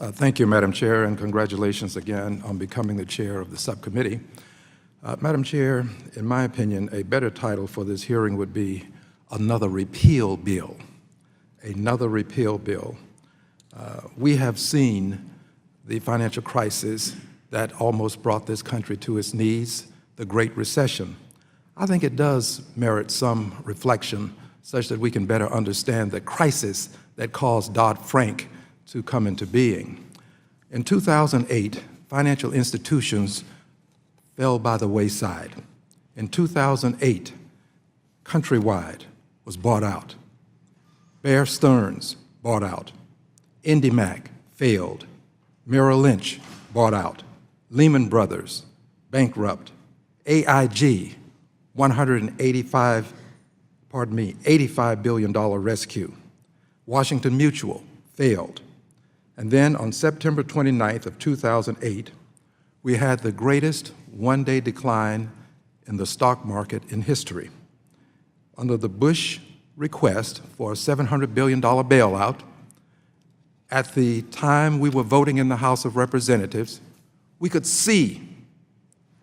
Thank you, Madam Chair, and congratulations again on becoming the chair of the subcommittee. Madam Chair, in my opinion, a better title for this hearing would be Another Repeal Bill. Another repeal bill. We have seen the financial crisis that almost brought this country to its knees, the Great Recession. I think it does merit some reflection such that we can better understand the crisis that caused Dodd-Frank to come into being. In 2008, financial institutions fell by the wayside. In 2008, Countrywide was bought out. Bear Stearns bought out. IndyMac failed. Merrill Lynch bought out. Lehman Brothers bankrupt. AIG, $85 billion rescue. Washington Mutual failed. And then on September 29th of 2008, we had the greatest one-day decline in the stock market in history. Under the Bush request for a $700 billion bailout, at the time we were voting in the House of Representatives, we could see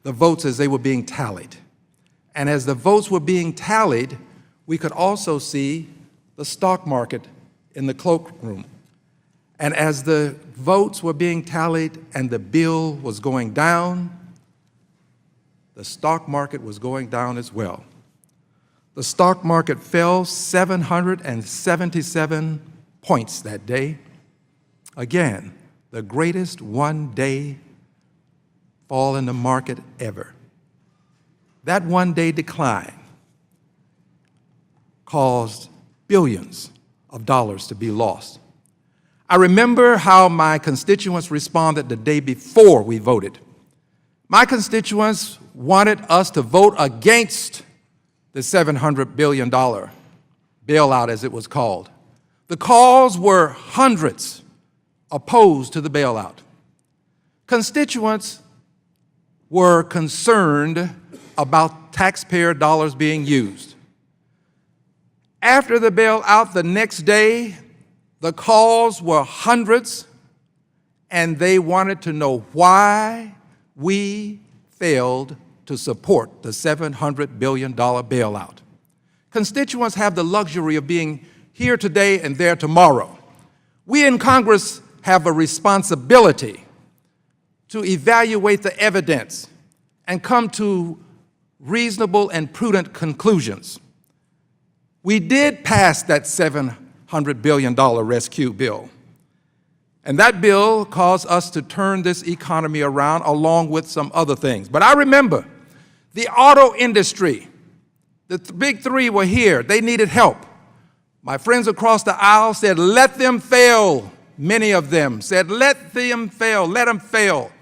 the votes as they were being tallied. And as the votes were being tallied, we could also see the stock market in the cloakroom. And as the votes were being tallied and the bill was going down, the stock market was going down as well. The stock market fell 777 points that day. Again, the greatest one-day fall in the market ever. That one-day decline caused billions of dollars to be lost. I remember how my constituents responded the day before we voted. My constituents wanted us to vote against the $700 billion bailout, as it was called. The calls were hundreds opposed to the bailout. Constituents were concerned about taxpayer dollars being used. After the bailout, the next day, the calls were hundreds, and they wanted to know why we failed to support the $700 billion bailout. Constituents have the luxury of being here today and there tomorrow. We in Congress have a responsibility to evaluate the evidence and come to reasonable and prudent conclusions. We did pass that $700 billion rescue bill. And that bill caused us to turn this economy around along with some other things. But I remember the auto industry, the big three were here. They needed help. My friends across the aisle said, let them fail. Many of them said, let them fail, let them fail.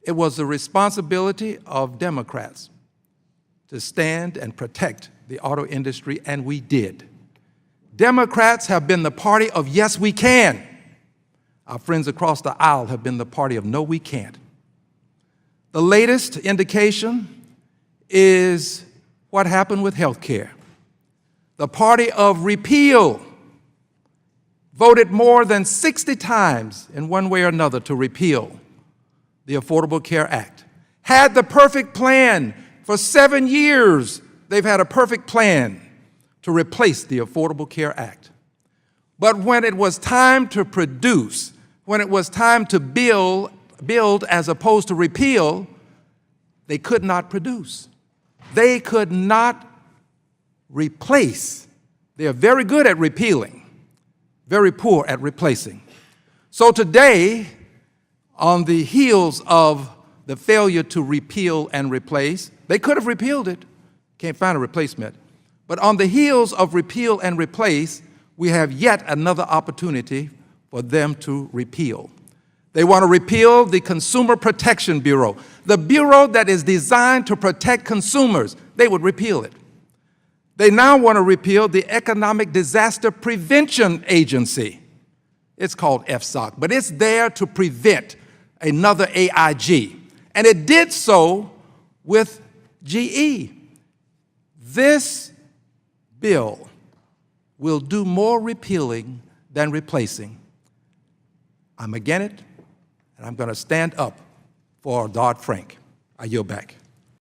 It was the responsibility of Democrats to stand and protect the auto industry, and we did. Democrats have been the party of yes, we can. Our friends across the aisle have been the party of no, we can't. The latest indication is what happened with health care. The party of repeal voted more than 60 times in one way or another to repeal the Affordable Care Act. Had the perfect plan. For 7 years, they've had a perfect plan to replace the Affordable Care Act. But when it was time to produce, when it was time to build as opposed to repeal, they could not produce. They could not replace. They are very good at repealing, very poor at replacing. So today, on the heels of the failure to repeal and replace, they could have repealed it, can't find a replacement. But on the heels of repeal and replace, we have yet another opportunity for them to repeal. They want to repeal the Consumer Protection Bureau, the bureau that is designed to protect consumers. They would repeal it. They now want to repeal the Economic Disaster Prevention Agency. It's called FSOC, but it's there to prevent another AIG. And it did so with GE. This bill will do more repealing than replacing. I'm against it, and I'm going to stand up for Dodd-Frank. I yield back.